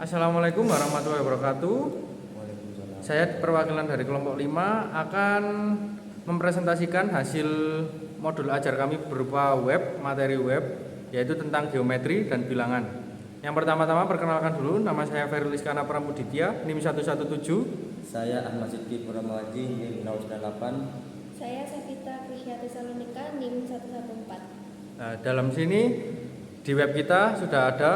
Assalamualaikum warahmatullahi wabarakatuh. Waalaikumsalam. Saya perwakilan dari kelompok 5 akan mempresentasikan hasil modul ajar kami berupa materi web, yaitu tentang geometri dan bilangan. Yang pertama-tama perkenalkan dulu, nama saya Feril Iskana Pramuditya, NIM 117. Saya Ahmad Sidki Puramawaji, NIM 098. Saya Savita Krishyati Salonika, NIM 114. Nah, dalam sini di web kita sudah ada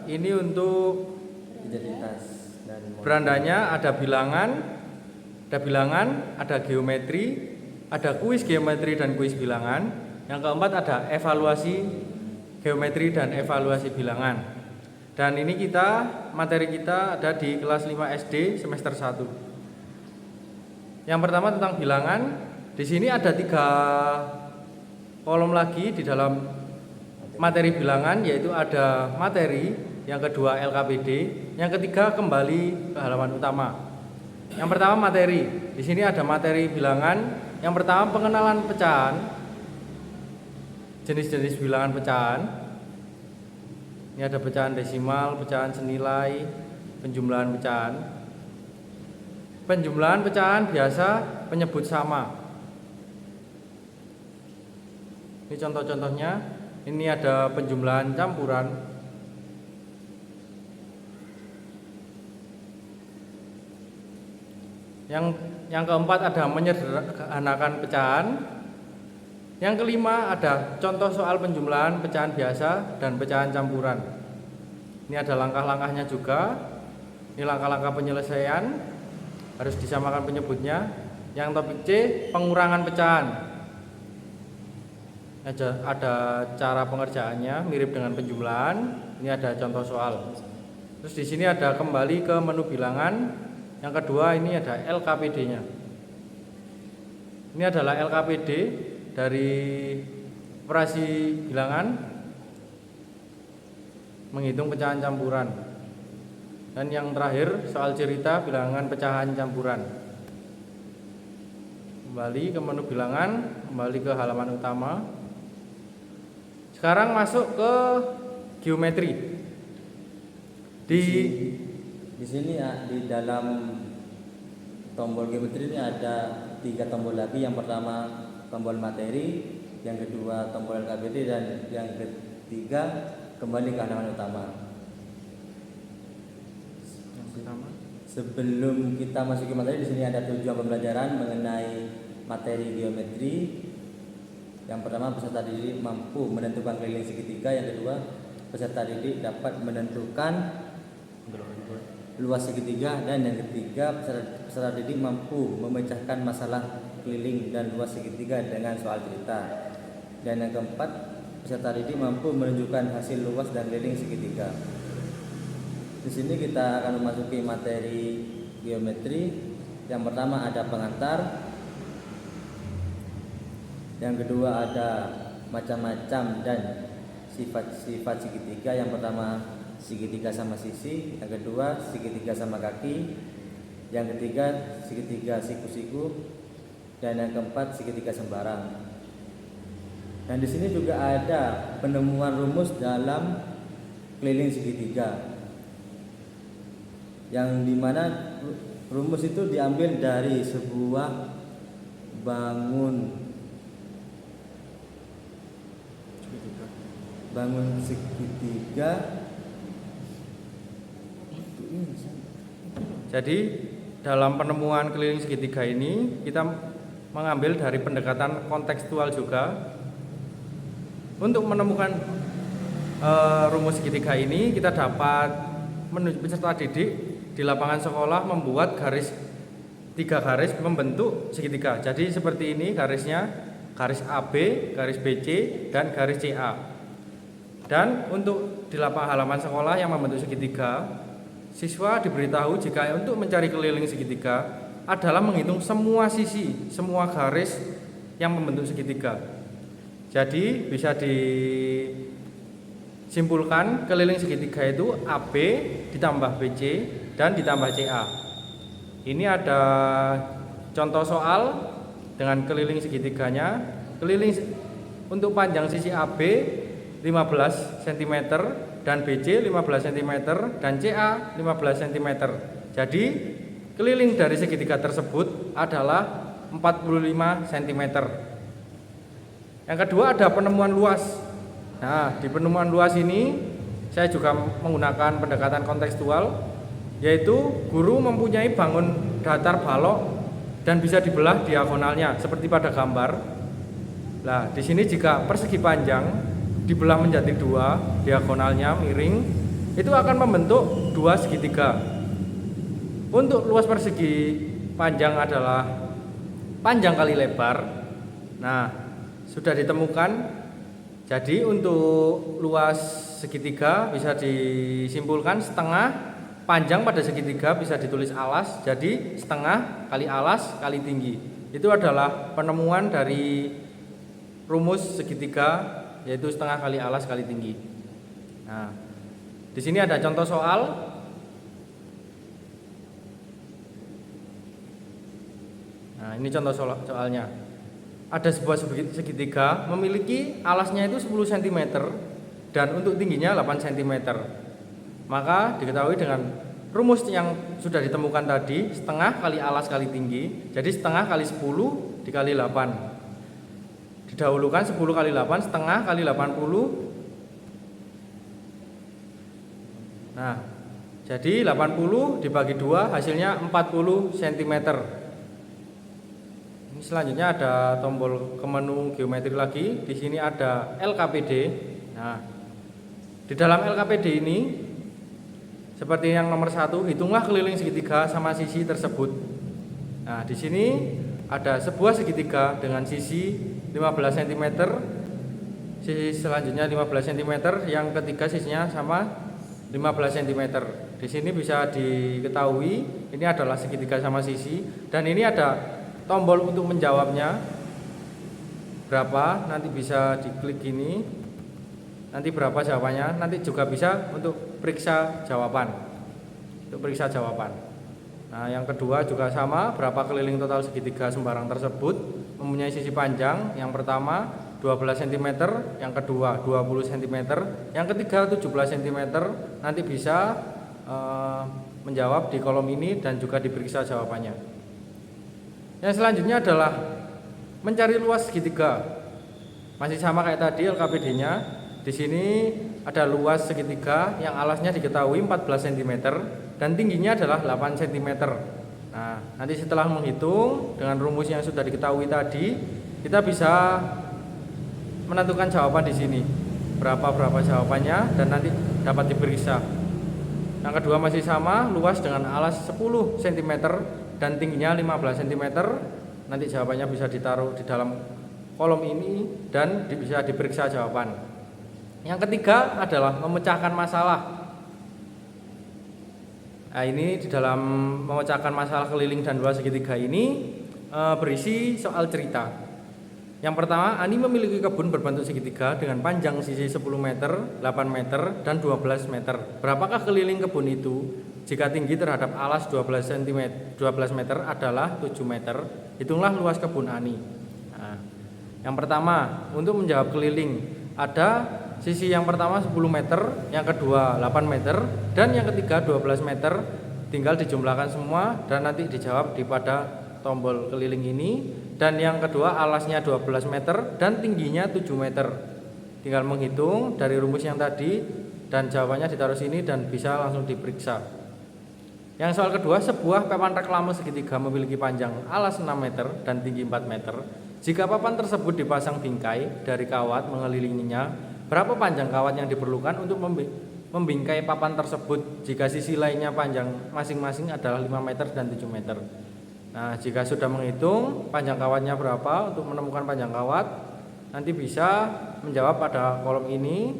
ini untuk Identitas dan berandanya ada bilangan, ada geometri, ada kuis geometri dan kuis bilangan. Yang keempat ada evaluasi geometri dan evaluasi bilangan. Dan ini materi kita ada di kelas 5 SD semester 1. Yang pertama tentang bilangan. Di sini ada 3 kolom lagi di dalam materi bilangan, yaitu ada materi, yang kedua LKPD, yang ketiga kembali ke halaman utama. Yang pertama materi. Di sini ada materi bilangan. Yang pertama pengenalan pecahan. Jenis-jenis bilangan pecahan. Ini ada pecahan desimal, pecahan senilai, penjumlahan pecahan. Penjumlahan pecahan biasa penyebut sama. Ini contoh-contohnya. Ini ada penjumlahan campuran. Yang keempat ada menyederhanakan pecahan. Yang kelima ada contoh soal penjumlahan pecahan biasa dan pecahan campuran. Ini ada langkah-langkahnya juga. Ini langkah-langkah penyelesaian, harus disamakan penyebutnya. Yang topik C, pengurangan pecahan. Ada cara pengerjaannya mirip dengan penjumlahan. Ini ada contoh soal. Terus di sini ada kembali ke menu bilangan. Yang kedua ini ada LKPD-nya. Ini adalah LKPD dari operasi bilangan menghitung pecahan campuran. Dan yang terakhir soal cerita bilangan pecahan campuran. Kembali ke menu bilangan, kembali ke halaman utama. Sekarang masuk ke geometri. Di sini ya, di dalam tombol geometri ini ada 3 tombol lagi. Yang pertama tombol materi, yang kedua tombol LKPD, dan yang ketiga kembali ke halaman utama. Sebelum kita masuk ke materi, di sini ada tujuan pembelajaran mengenai materi geometri. Yang pertama, peserta didik mampu menentukan keliling segitiga. Yang kedua, peserta didik dapat menentukan luas segitiga. Dan yang ketiga, peserta didik mampu memecahkan masalah keliling dan luas segitiga dengan soal cerita. Dan yang keempat, peserta didik mampu menunjukkan hasil luas dan keliling segitiga. Di sini kita akan memasuki materi geometri. Yang pertama ada pengantar. Yang kedua ada macam-macam dan sifat-sifat segitiga. Yang pertama segitiga sama sisi, yang kedua segitiga sama kaki, yang ketiga segitiga siku-siku, dan yang keempat segitiga sembarang. Dan di sini juga ada penemuan rumus dalam keliling segitiga, yang dimana rumus itu diambil dari sebuah bangun segitiga. Jadi dalam penemuan keliling segitiga ini kita mengambil dari pendekatan kontekstual juga. Untuk menemukan rumus segitiga ini kita dapat peserta didik di lapangan sekolah membuat 3 garis membentuk segitiga. Jadi seperti ini garisnya, garis AB, garis BC, dan garis CA. Dan untuk di lapangan halaman sekolah yang membentuk segitiga, siswa diberitahu jika untuk mencari keliling segitiga adalah menghitung semua sisi, semua garis yang membentuk segitiga. Jadi bisa disimpulkan keliling segitiga itu AB ditambah BC dan ditambah CA. Ini ada contoh soal dengan keliling segitiganya. Keliling untuk panjang sisi AB 15 cm dan BC 15 cm dan CA 15 cm. Jadi keliling dari segitiga tersebut adalah 45 cm. Yang kedua ada penemuan luas. Nah, di penemuan luas ini saya juga menggunakan pendekatan kontekstual, yaitu guru mempunyai bangun datar balok dan bisa dibelah diagonalnya seperti pada gambar. Nah, di sini jika persegi panjang dibelah menjadi dua, diagonalnya miring, itu akan membentuk dua segitiga. Untuk luas persegi panjang adalah panjang kali lebar. Nah, sudah ditemukan. Jadi untuk luas segitiga bisa disimpulkan setengah, panjang pada segitiga bisa ditulis alas, jadi setengah kali alas kali tinggi. Itu adalah penemuan dari rumus segitiga, yaitu setengah kali alas kali tinggi. Nah, di sini ada contoh soal. Nah, ini contoh soalnya. Ada sebuah segitiga memiliki alasnya itu 10 cm dan untuk tingginya 8 cm. Maka diketahui dengan rumus yang sudah ditemukan tadi, setengah kali alas kali tinggi, jadi setengah kali 10 dikali 8. Didahulukan 10 kali 8, setengah kali 80. Nah, jadi 80 dibagi 2 hasilnya 40 cm. Selanjutnya ada tombol ke menu geometri lagi. Di sini ada LKPD. Nah, di dalam LKPD ini seperti yang nomor 1, hitunglah keliling segitiga sama sisi tersebut. Nah, di sini ada sebuah segitiga dengan sisi 15 cm, sisi selanjutnya 15 cm, yang ketiga sisinya sama 15 cm. Di sini bisa diketahui ini adalah segitiga sama sisi, dan ini ada tombol untuk menjawabnya berapa, nanti bisa diklik gini, nanti berapa jawabannya, nanti juga bisa untuk periksa jawaban. Nah, yang kedua juga sama, berapa keliling total segitiga sembarang tersebut, mempunyai sisi panjang, yang pertama 12 cm, yang kedua 20 cm, yang ketiga 17 cm, nanti bisa menjawab di kolom ini dan juga diperiksa jawabannya. Yang selanjutnya adalah mencari luas segitiga. Masih sama kayak tadi LKPD-nya. Di sini ada luas segitiga yang alasnya diketahui 14 cm dan tingginya adalah 8 cm. Nah, nanti setelah menghitung dengan rumus yang sudah diketahui tadi, kita bisa menentukan jawaban di sini. Berapa jawabannya dan nanti dapat diperiksa. Yang kedua masih sama, luas dengan alas 10 cm dan tingginya 15 cm. Nanti jawabannya bisa ditaruh di dalam kolom ini dan bisa diperiksa jawaban. Yang ketiga adalah memecahkan masalah. Nah, ini di dalam memecahkan masalah keliling dan luas segitiga ini berisi soal cerita. Yang pertama, Ani memiliki kebun berbentuk segitiga dengan panjang sisi 10 meter, 8 meter, dan 12 meter. Berapakah keliling kebun itu? Jika tinggi terhadap alas 12 meter adalah 7 meter, hitunglah luas kebun Ani. Nah, yang pertama, untuk menjawab keliling, ada sisi yang pertama 10 meter, yang kedua 8 meter, dan yang ketiga 12 meter. Tinggal dijumlahkan semua dan nanti dijawab di pada tombol keliling ini. Dan yang kedua alasnya 12 meter dan tingginya 7 meter. Tinggal menghitung dari rumus yang tadi dan jawabannya ditaruh sini dan bisa langsung diperiksa. Yang soal kedua, sebuah papan reklame segitiga memiliki panjang alas 6 meter dan tinggi 4 meter. Jika papan tersebut dipasang bingkai dari kawat mengelilinginya, berapa panjang kawat yang diperlukan untuk membingkai papan tersebut jika sisi lainnya panjang masing-masing adalah 5 meter dan 7 meter. Nah, jika sudah menghitung panjang kawatnya berapa untuk menemukan panjang kawat, nanti bisa menjawab pada kolom ini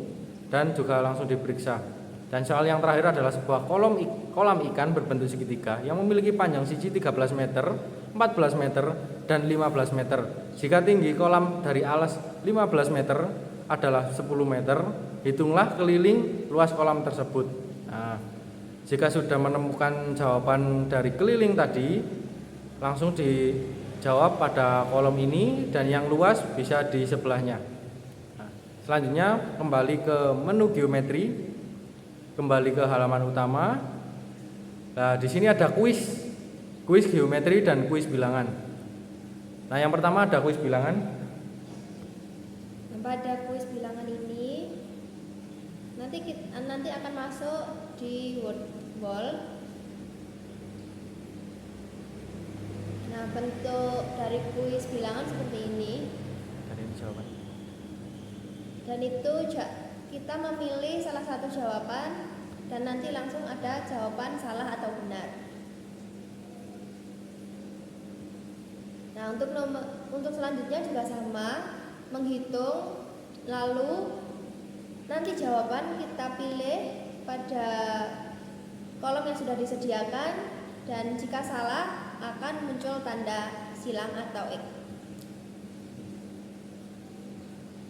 dan juga langsung diperiksa. Dan soal yang terakhir adalah sebuah kolam ikan berbentuk segitiga yang memiliki panjang sisi 13 meter, 14 meter, dan 15 meter. Jika tinggi kolam dari alas 15 meter adalah 10 meter, hitunglah keliling luas kolam tersebut. Nah, jika sudah menemukan jawaban dari keliling tadi, langsung dijawab pada kolom ini dan yang luas bisa di sebelahnya. Nah, selanjutnya kembali ke menu geometri. kembali ke halaman utama. Nah, di sini ada kuis geometri dan kuis bilangan. Nah, yang pertama ada kuis bilangan. Pada kuis bilangan ini nanti akan masuk di word wall. Nah, bentuk dari kuis bilangan seperti ini. Dari ini jawaban. Dan itu kita memilih salah satu jawaban dan nanti langsung ada jawaban salah atau benar. Nah, untuk selanjutnya juga sama, menghitung, lalu nanti jawaban kita pilih pada kolom yang sudah disediakan, dan jika salah akan muncul tanda silang atau X.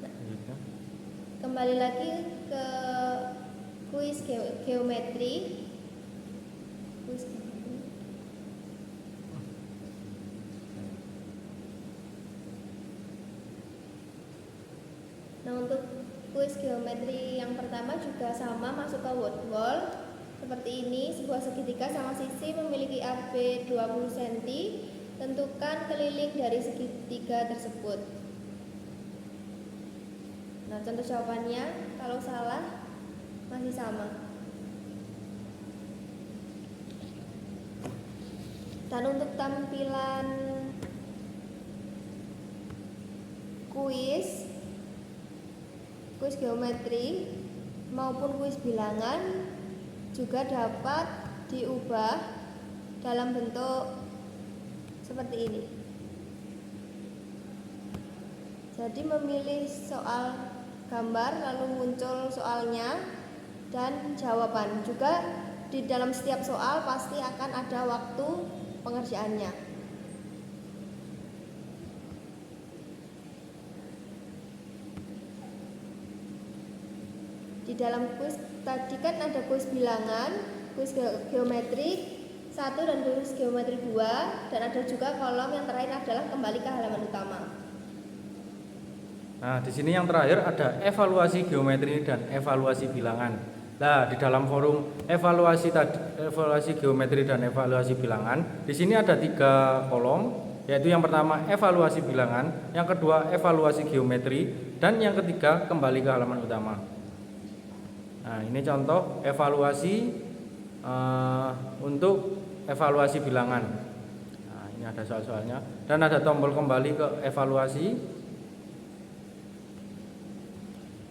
Nah, kembali lagi ke kuis geometri. Nah, untuk kuis geometri yang pertama juga sama, masuk ke word wall. Seperti ini, sebuah segitiga sama sisi memiliki AB 20 cm. Tentukan keliling dari segitiga tersebut. Nah, contoh jawabannya, kalau salah masih sama. Dan untuk tampilan kuis geometri maupun kuis bilangan juga dapat diubah dalam bentuk seperti ini. Jadi memilih soal gambar lalu muncul soalnya dan jawaban. Juga di dalam setiap soal pasti akan ada waktu pengerjaannya. Di dalam kuis tadi kan ada kuis bilangan, kuis geometri 1 dan kuis geometri 2, dan ada juga kolom yang terakhir adalah kembali ke halaman utama. Nah, di sini yang terakhir ada evaluasi geometri dan evaluasi bilangan. Nah, di dalam forum evaluasi geometri dan evaluasi bilangan, di sini ada 3 kolom, yaitu yang pertama evaluasi bilangan, yang kedua evaluasi geometri, dan yang ketiga kembali ke halaman utama. Nah, ini contoh evaluasi untuk evaluasi bilangan. Nah, ini ada soal-soalnya dan ada tombol kembali ke evaluasi.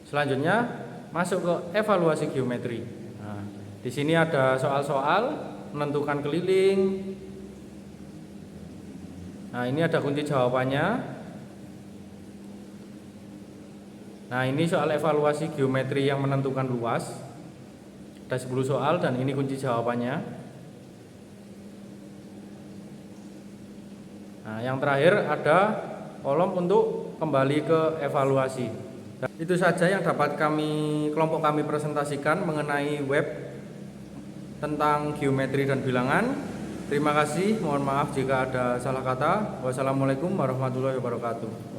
Selanjutnya masuk ke evaluasi geometri. Nah, di sini ada soal-soal menentukan keliling. Nah, ini ada kunci jawabannya. Nah, ini soal evaluasi geometri yang menentukan luas. Ada 10 soal dan ini kunci jawabannya. Nah, yang terakhir ada kolom untuk kembali ke evaluasi. Dan itu saja yang dapat kelompok kami presentasikan mengenai web tentang geometri dan bilangan. Terima kasih, mohon maaf jika ada salah kata. Wassalamualaikum warahmatullahi wabarakatuh.